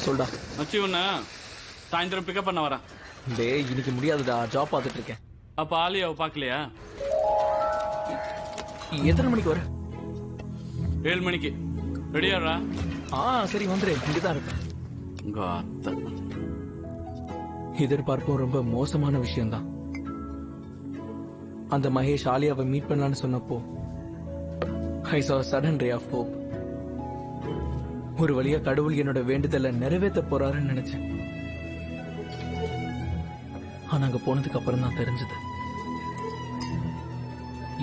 சொல்டா மச்சி உன்ன சாயந்தரம் பிக்கப் பண்ண வரேன். டேய் இன்னைக்கு முடியாதுடா, ஜாப் பார்த்துட்டு இருக்கேன். அப்ப ஆலியாவை பாக்கலையா? எத்தனை மணிக்கு வர? 7 மணிக்கு. ரெடியாடா? சரி வந்துரு, இங்கதான் இருப்பேன். எதிர்பார்ப்பும் ரொம்ப மோசமான விஷயம்தான். அந்த மகேஷ் ஆலியாவை மீட் பண்ணலான்னு சொன்னப்போ I saw a sudden ray of hope. ஒரு வழியா கடவுள் என்னோட வேண்டுதலை நிறைவேற்ற போறாருன்னு நினைச்சேன். ஆனா அங்க போனதுக்கு அப்புறம் தான் தெரிஞ்சது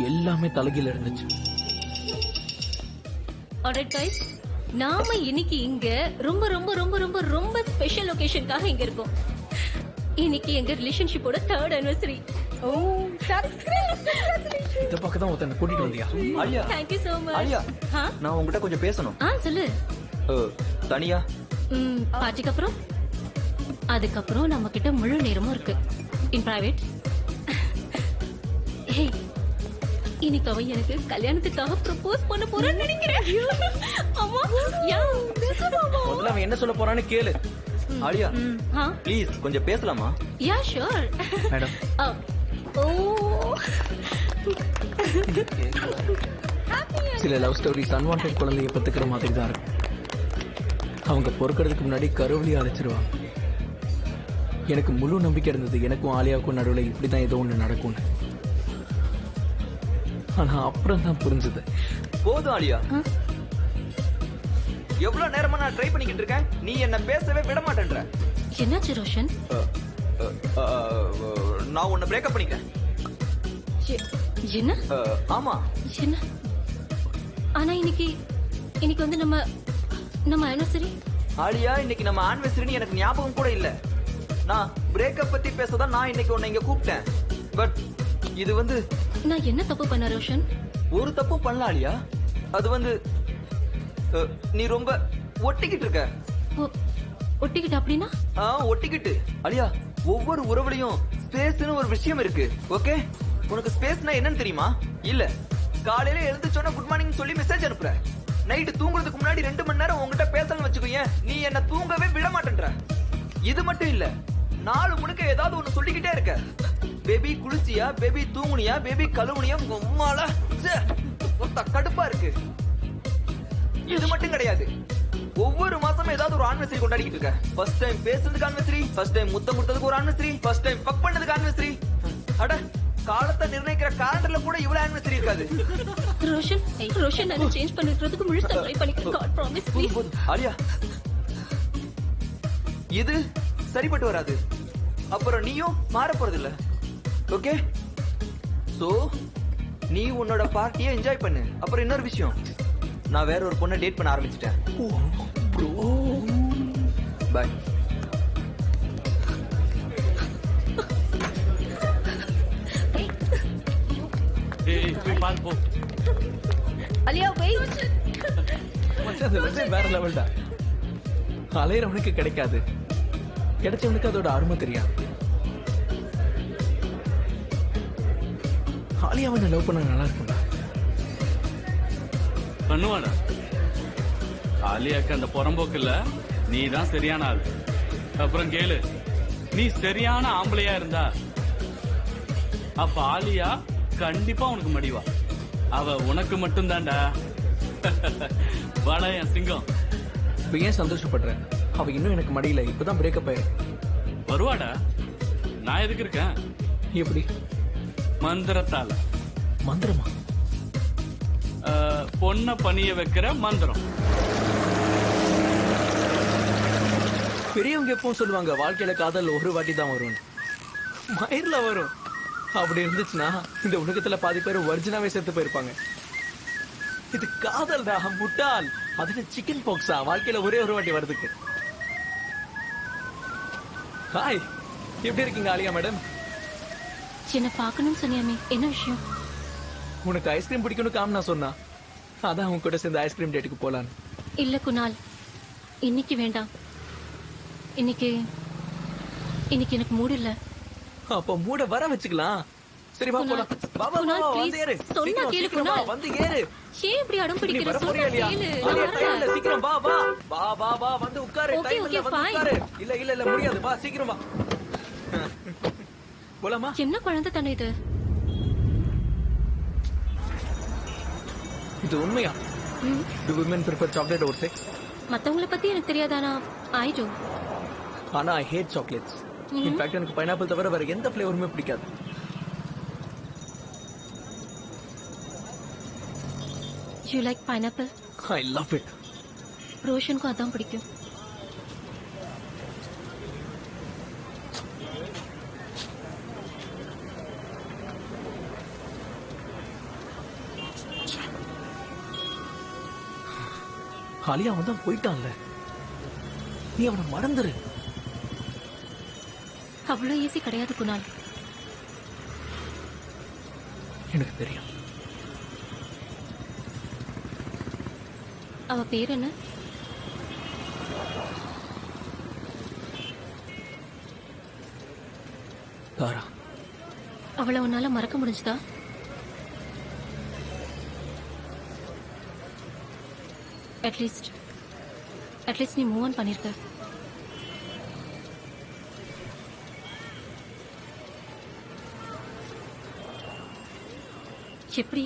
எல்லாமே தலைகீழ இருந்துச்சு. ஆல்ரைட் गाइस, நாம இன்னைக்கு இங்க ரொம்ப ரொம்ப ரொம்ப ரொம்ப ரொம்ப ஸ்பெஷல் லொகேஷனுக்காக இங்க இருக்கோம். இன்னைக்கு எங்க ரிலேஷன்ஷிப்போட 3rd anniversary. இத பக்கம் தான் ஒருத்தனை கூட்டிட்டு வந்தியா? Alia, Thank you so much. Alia, நான் உங்ககிட்ட கொஞ்சம் பேசணும். சொல்லு. தனியா? பார்ட்டிக்கு அப்புறம், அதுக்கப்புறம் நம்ம கிட்ட முழு நேரமும் இருக்கு. இன் பிரைவேட். ஹே, இன்னைக்கு அவன் எனக்கு கல்யாணத்துக்காக ப்ரப்போஸ் பண்ண போறான்னு நினைக்கிறேன். அம்மா, முதல்ல அவன் என்ன சொல்ல போறான்னு கேளு. ஆலியா, ப்ளீஸ் கொஞ்சம் பேசலாமா? Yeah sure madam. சில லவ் ஸ்டோரிஸ் அன்வான்ட் குழந்தைய பத்துக்கிற மாதிரி தான் இருக்கும். அவங்க பொறுக்கிறதுக்கு முன்னாடி கருவலி அழைச்சிருவாங்க. எனக்கு முழு நம்பிக்கை இருந்தது எனக்கும் ஆலியாவுக்கும் நடுவில் இப்படிதான் ஏதோ ஒண்ணு நடக்கும்னு. ஆனா அப்புறம் தான் புரிஞ்சது. போதும் ஆலியா, எவ்வளவு நேரமா நான் ட்ரை பண்ணிக்கிட்டு இருக்கேன், நீ என்ன பேசவே விட மாட்டேன்ற. என்னாச்சு ரோஷன்? நான் உன்னை பிரேக்கப் பண்ணிக்கிறேன். என்ன? ஆமா. என்ன? ஆனா இன்னைக்கு வந்து நம்ம anniversary. ஆலியா, இன்னைக்கு நம்ம ஆனிவர்சரின்னு எனக்கு ஞாபகம் கூட இல்ல. நான் பிரேக்கப் பத்தி பேசதான் நான் இன்னைக்கு உன்னை இங்க கூப்பிட்டேன். பட் இது வந்து நான் என்ன தப்பு பண்ண ரோஷன்? ஒரு தப்பு பண்ணல ஆலியா. அது வந்து நீ ரொம்ப ஒட்டிக்கிட்டு இருக்க. ஒட்டிக்கிட்டு அப்படின்னா? ஒட்டிக்கிட்டு ஆலியா, ஒவ்வொரு உறவுலையும் ஸ்பேஸ்னு ஒரு விஷயம் இருக்கு. ஓகே, உனக்கு ஸ்பேஸ்னா என்னன்னு தெரியுமா? இல்ல, காலையில எழுந்துச்சோன்னா குட் மார்னிங் சொல்லி மெசேஜ் அனுப்புற. நைட்டு தூங்குறதுக்கு முன்னாடி 2 மணி நேரம் உங்ககிட்ட பேசணும்னு வச்சுக்கோங்க, நீ என்ன தூங்கவே விட மாட்டேன்ற. இது மட்டும் இல்ல, நாலு முழுக்க ஏதாவது ஒண்ணு சொல்லிக்கிட்டே இருக்க. பேபி குளிச்சியா, பேபி தூங்குனியா, பேபி கழுவுனியா, உம்மால கடுப்பா இருக்கு. இது மட்டும் கிடையாது, ஒவ்வொரு மாசமும் ஏதாவது ஒரு ஆனிவர்சரி கொண்டாடிக்கிட்டு இருக்க. ஃபர்ஸ்ட் டைம் பேசுறதுக்கு ஆனிவர்சரி, ஃபர்ஸ்ட் டைம் முத்தம் கொடுத்ததுக்கு ஒரு ஆனிவர்சரி, ஃபர்ஸ்ட் டைம் ஃபக் பண்ணதுக்கு ஆனிவர்சரி. அட, காலத்தை நிர்ணயிக்கிற காலண்டர்ல கூட இவ்வளவு ஆனிவர்சரி இருக்காது. ரோஷன் நான் சேஞ்ச் பண்ணிக்கிறதுக்கு முழுசா ட்ரை பண்ணிக்கிறேன். God promise please. ஆலியா, இது சரிப்பட்டு வராது. அப்புறம் நீயும் மாற போறது இல்ல. ஓகே, சோ நீ உன்னோட பார்ட்டியை என்ஜாய் பண்ணு. அப்புறம் இன்னொரு விஷயம், நான் வேற ஒரு பொண்ணை டேட் பண்ண ஆரம்பிச்சிட்டேன். பை. Aliya wait. வேற லெவல்டா. அலையறவனுக்கு கிடைக்காது, கிடைச்சவனுக்கு அதோட அருமை தெரியாது. ஆலியாவை லவ் பண்ண நல்லா இருக்கும்டா. பண்ணுவாடா. ஆலியாக்கு அந்த புறம்போக்கு இல்ல, நீ தான் சரியான ஆள். அப்புறம் கேளு, நீ சரியான ஆம்பளையா இருந்தா அப்ப ஆலியா கண்டிப்பா உனக்கு மடிவா. அவ உனக்கு மட்டும் தான்டா. வாடா என் சிங்கம். இப்ப ஏன் சந்தோஷப்படுற? அவ இன்னும் எனக்கு மடியில, இப்பதான் பிரேக்கப் ஆயிருக்கு. வருவாடா, நான் எதுக்கு இருக்கேன்? எப்படி? மந்திரத்தால. மந்திரமா? பொண்ண பணிய வைக்கிற மந்திரம். பெரியவங்க எப்பவும் சொல்லுவாங்க வாழ்க்கையில காதல் ஒரு வாட்டி தான் வரும், மயிர்ல வரும். அப்படி இருந்துச்சுன்னா இந்த உலகத்துல பாதி பேர் ஒரிஜினாவே செத்து போயிருப்பாங்க. இது காதல்டா, முட்டாள். அதுக்கு சிக்கன் பாக்ஸா வாழ்க்கையில ஒரே ஒரு வாட்டி வருதுக்கு. ஹாய், எப்படி இருக்கீங்க ஆலியா மேடம்? என்ன பார்க்கணும்னு சொன்னியாமே, என்ன விஷயம்? உனக்கு ஐஸ்கிரீம் பிடிக்கணும் காமனா சொன்னா, அதான் அவங்க கூட சேர்ந்து ஐஸ்கிரீம் டேட்டுக்கு போலான்னு. இல்ல குணால், இன்னைக்கு வேண்டாம். இன்னைக்கு எனக்கு மூடு இல்ல. அப்ப மூட வர வச்சுக்கலாம். சரி வா குணால், போலாம். வா வா வா குணால், வா, please. வந்து ஏறு. சொன்னா சீக்கிரம், கேளு, சீக்கிரம் வா, குணால். வந்து ஏறு. ஏன் இப்படி அடம் நீ பிடிக்கிற? வர சொன்னா போறியா இல்லையா? கேளு. ஆலியா, நான் time இல்ல, வரல. சீக்கிரம் வா வா. வா வா வா, வந்து உட்காரு. Okay, டைம் இல்ல, okay, வந்து fine. உட்காரு. இல்ல இல்ல இல்ல முடியாது. வா சீக்கிரம் வா. போலாமா? என்ன குழந்தை தானே இது? இது உண்மையா? ம், Do women prefer chocolate over sex? மத்தவங்கள பத்தி எனக்கு தெரியாதானா? I do. ஆனா I hate chocolates. In fact எனக்கு பைனாப்பிள் தவிர வேற எந்த ஃப்ளேவருமே பிடிக்காது. You like pineapple? I love it. ரோஷனுக்கும் அதான் பிடிக்கும். ஆலியா அவன் தான் போயிட்டான்ல. நீ அவனை மறந்துரு. அவ்வளோ ஈஸி கிடையாது குணால். எனக்கு தெரியும். அவ பேர் என்ன? தாரா. அவளை உன்னால மறக்க முடிஞ்சுதா? அட்லீஸ்ட் நீ மூவ் ஆன் பண்ணிருக்க. எப்படி?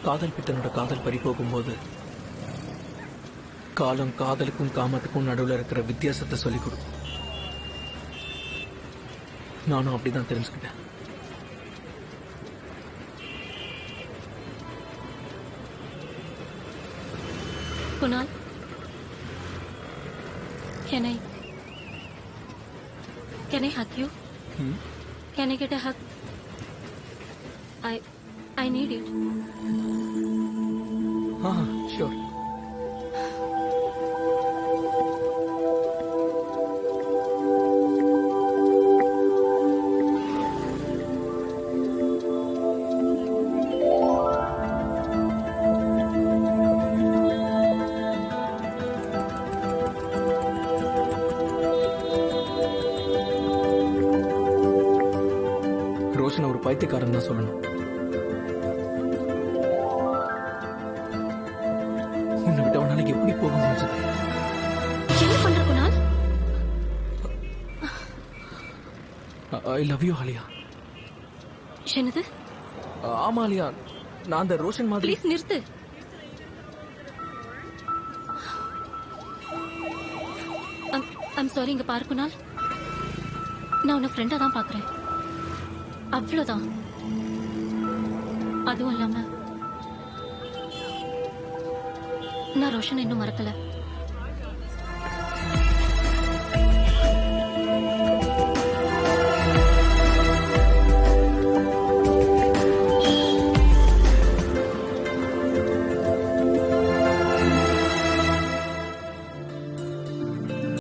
காதல் பித்தனோட காதல் பறி போகும்போது காலம் காதலுக்கும் காமத்துக்கும் நடுவுல இருக்கிற வித்தியாசத்தை சொல்லிக் கொடுக்கும். நானும் அப்படிதான் தெரிஞ்சுக்கிட்டேன். Kunal, can I hug you? Can I get a hug? I need it. Sure. Roshan ஒரு பைத்தியக்காரன் தான் சொல்லணும். உன்னை விட்டு அவனால எப்படி போக முடிஞ்சது? என்ன பண்ற Kunal? I love you Alia. என்னது? ஆமா ஆலியா, நான் அந்த ரோஷன் மாதிரி. ப்ளீஸ் நிறுத்து. I'm sorry. இங்க பாரு குணால், நான் உன்னை ஃப்ரெண்டா தான் பாக்குறேன். அவ்வளவுதான். அதுவும் இல்லாம நான் ரோஷன் இன்னும் மறக்கல.